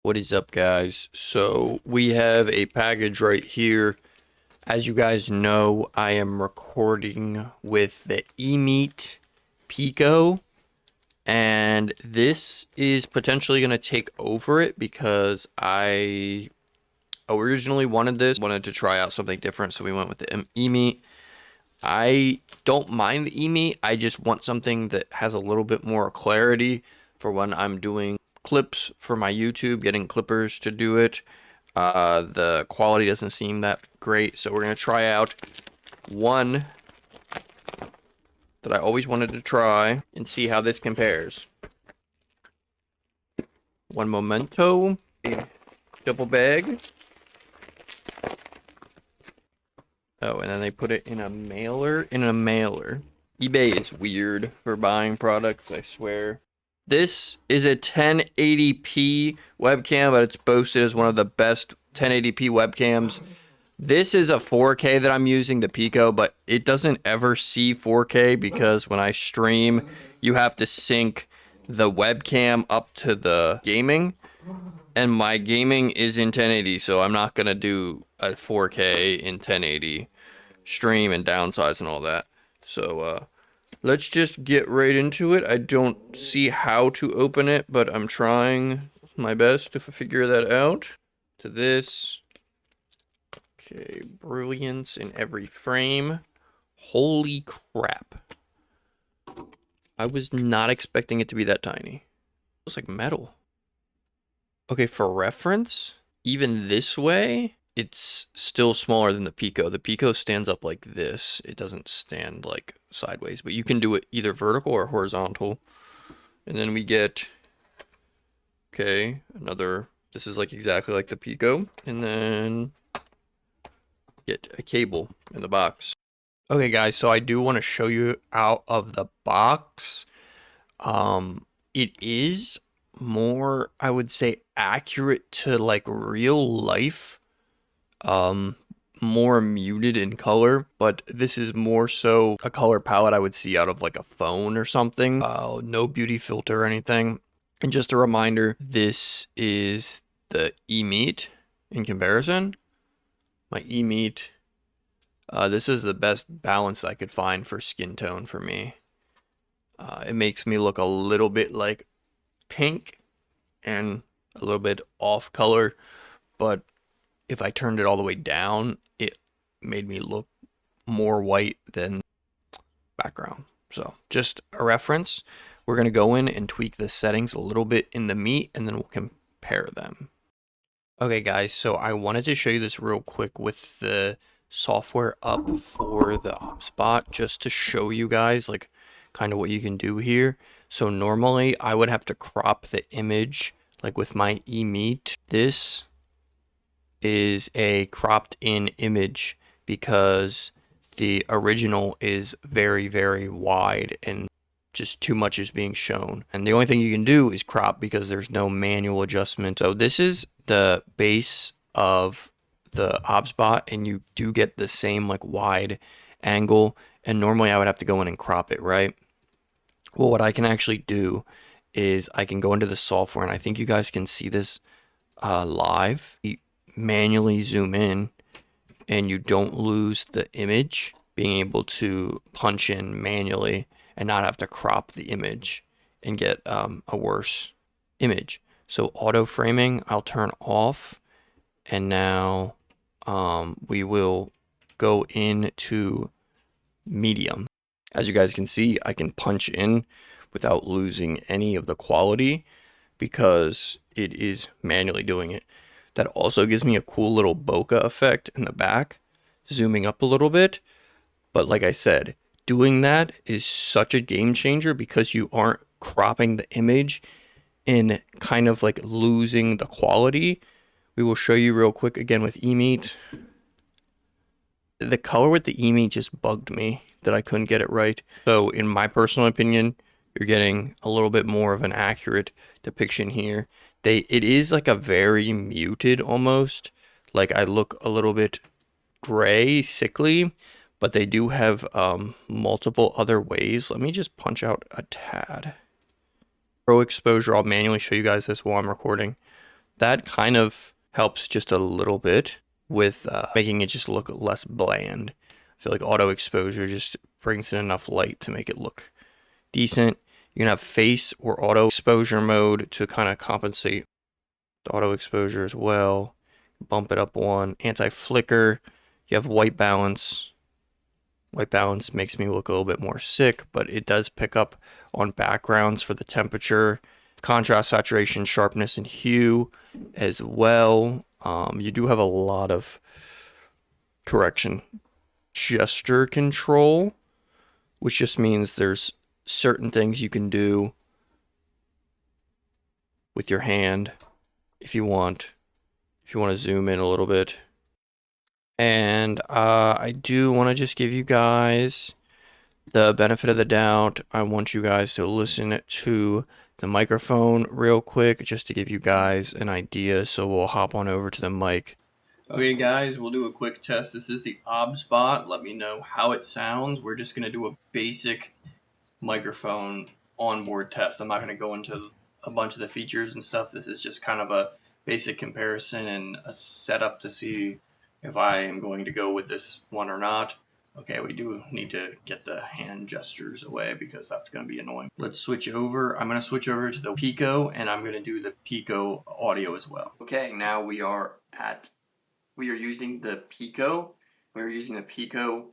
What is up, guys? So we have a package right here. As you guys know, I am recording with the Emeet Piko, and this is potentially going to take over it because I originally wanted to try out something different, so we went with the Emeet. I don't mind the Emeet, I just want something that has a little bit more clarity for when I'm doing clips for my YouTube, getting clippers to do it. The quality doesn't seem that great, so we're going to try out one that I always wanted to try and see how this compares. One Memento, a double bag. Oh, and then they put it in a mailer. eBay is weird for buying products, I swear. This is a 1080p webcam, but it's boasted as one of the best 1080p webcams. This is a 4K that I'm using, the Piko, but it doesn't ever see 4K because when I stream, you have to sync the webcam up to the gaming. And my gaming is in 1080, so I'm not going to do a 4K in 1080 stream and downsize and all that. So, let's just get right into it. I don't see how to open it, but I'm trying my best to figure that out. To this. Okay, brilliance in every frame. Holy crap. I was not expecting it to be that tiny. It looks like metal. Okay, for reference, even this way, it's still smaller than the Piko. The Piko stands up like this. It doesn't stand like sideways, but you can do it either vertical or horizontal. And then we get, okay, another, this is like exactly like the Piko. And then get a cable in the box. Okay, guys, so I do want to show you out of the box. It is more, I would say, accurate to like real life. More muted in color, but this is more so a color palette I would see out of like a phone or something. No beauty filter or anything. And just a reminder, this is the Emeet in comparison. My Emeet, this is the best balance I could find for skin tone for me. It makes me look a little bit like pink and a little bit off color, but if I turned it all the way down, it made me look more white than background. So just a reference. We're going to go in and tweak the settings a little bit in the Meet, and then we'll compare them. Okay, guys, so I wanted to show you this real quick with the software up for the OBSBOT, just to show you guys like kind of what you can do here. So normally I would have to crop the image like with my Emeet. This is a cropped in image because the original is very, very wide and just too much is being shown. And the only thing you can do is crop because there's no manual adjustment. So this is the base of the OBSBOT, and you do get the same like wide angle. And normally I would have to go in and crop it, right? Well, what I can actually do is I can go into the software, and I think you guys can see this live. You manually zoom in, and you don't lose the image, being able to punch in manually and not have to crop the image and get a worse image. So auto framing I'll turn off, and now we will go into medium. As you guys can see, I can punch in without losing any of the quality because it is manually doing it. That also gives me a cool little bokeh effect in the back, zooming up a little bit. But like I said, doing that is such a game changer because you aren't cropping the image and kind of like losing the quality. We will show you real quick again with Emeet. The color with the Emeet just bugged me that I couldn't get it right. So in my personal opinion, you're getting a little bit more of an accurate depiction here. It is like a very muted almost, like I look a little bit gray, sickly, but they do have multiple other ways. Let me just punch out a tad. Pro exposure, I'll manually show you guys this while I'm recording. That kind of helps just a little bit with making it just look less bland. I feel like auto exposure just brings in enough light to make it look decent. You can have face or auto exposure mode to kind of compensate the auto exposure as well. Bump it up one. Anti-flicker. You have white balance. White balance makes me look a little bit more sick, but it does pick up on backgrounds for the temperature. Contrast, saturation, sharpness, and hue as well. You do have a lot of gesture control, which just means there's certain things you can do with your hand if you want to zoom in a little bit. And I do want to just give you guys the benefit of the doubt. I want you guys to listen to the microphone real quick just to give you guys an idea. So we'll hop on over to the mic. Okay, guys, we'll do a quick test. This is the OBSBOT. Let me know how it sounds. We're just going to do a basic microphone onboard test. I'm not going to go into a bunch of the features and stuff. This is just kind of a basic comparison and a setup to see if I am going to go with this one or not. Okay, we do need to get the hand gestures away because that's going to be annoying. Let's switch over. I'm going to switch over to the Piko, and I'm going to do the Piko audio as well. Okay, now we are using the Piko. We're using the Piko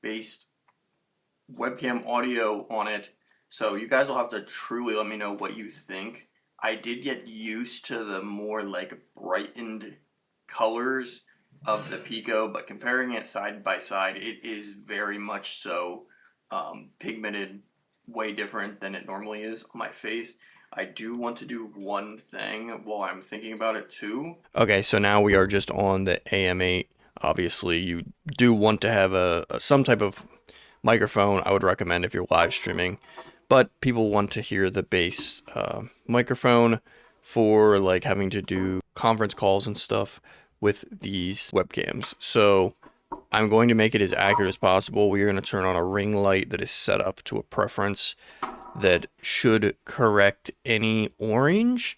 based webcam audio on it. So you guys will have to truly let me know what you think. I did get used to the more like brightened colors of the Piko, but comparing it side by side, it is very much so pigmented, way different than it normally is on my face. I do want to do one thing while I'm thinking about it too. Okay, so now we are just on the AM8. Obviously, you do want to have some type of microphone. I would recommend if you're live streaming, but people want to hear the bass microphone for like having to do conference calls and stuff with these webcams. So I'm going to make it as accurate as possible. We are going to turn on a ring light that is set up to a preference that should correct any orange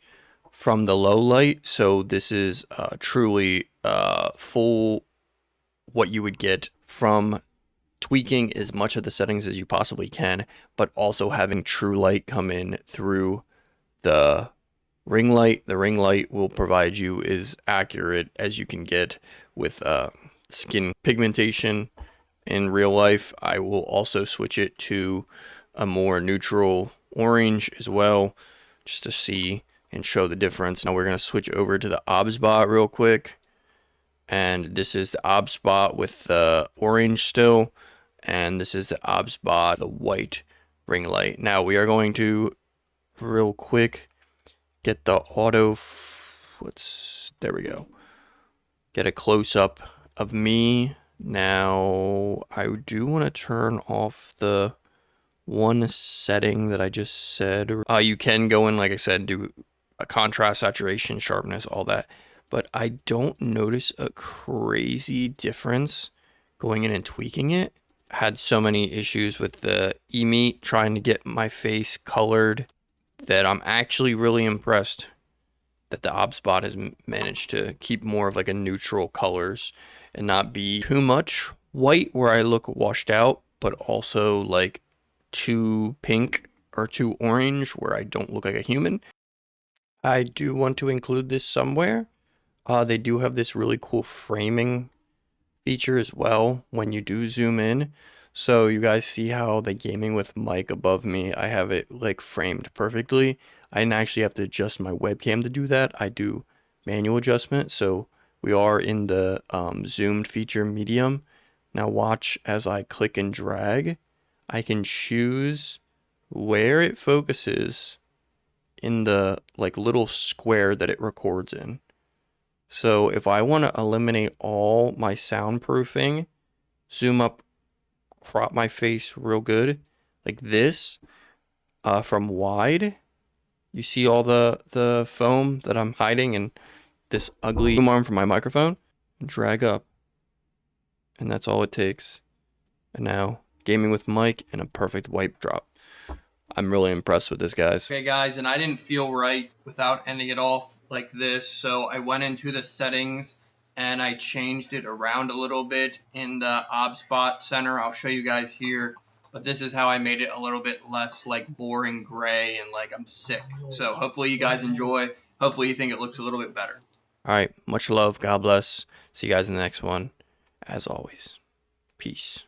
from the low light. So this is truly full what you would get from tweaking as much of the settings as you possibly can, but also having true light come in through the ring light. The ring light will provide you as accurate as you can get with skin pigmentation in real life. I will also switch it to a more neutral orange as well, just to see and show the difference. Now we're going to switch over to the OBSBOT real quick. And this is the OBSBOT with the orange still. And this is the OBSBOT, the white ring light. Now we are going to real quick get the auto, there we go. Get a close up of me. Now I do want to turn off the one setting that I just said. You can go in, like I said, do a contrast, saturation, sharpness, all that. But I don't notice a crazy difference going in and tweaking it. Had so many issues with the Emeet trying to get my face colored that I'm actually really impressed that the OBSBOT has managed to keep more of like a neutral colors and not be too much white where I look washed out, but also like too pink or too orange where I don't look like a human. I do want to include this somewhere. They do have this really cool framing feature as well when you do zoom in. So you guys see how the gaming with mic above me, I have it like framed perfectly. I didn't actually have to adjust my webcam to do that. I do manual adjustment. So we are in the zoomed feature medium. Now watch as I click and drag. I can choose where it focuses in the like little square that it records in. So if I want to eliminate all my soundproofing, zoom up, crop my face real good, like this, from wide, you see all the foam that I'm hiding and this ugly boom arm from my microphone, drag up, and that's all it takes. And now gaming with mic and a perfect wipe drop. I'm really impressed with this, guys. Okay, guys, and I didn't feel right without ending it off like this, so I went into the settings and I changed it around a little bit in the OBSBOT center. I'll show you guys here, but this is how I made it a little bit less like boring gray and like I'm sick. So hopefully you guys enjoy. Hopefully you think it looks a little bit better. All right, much love. God bless. See you guys in the next one. As always, peace.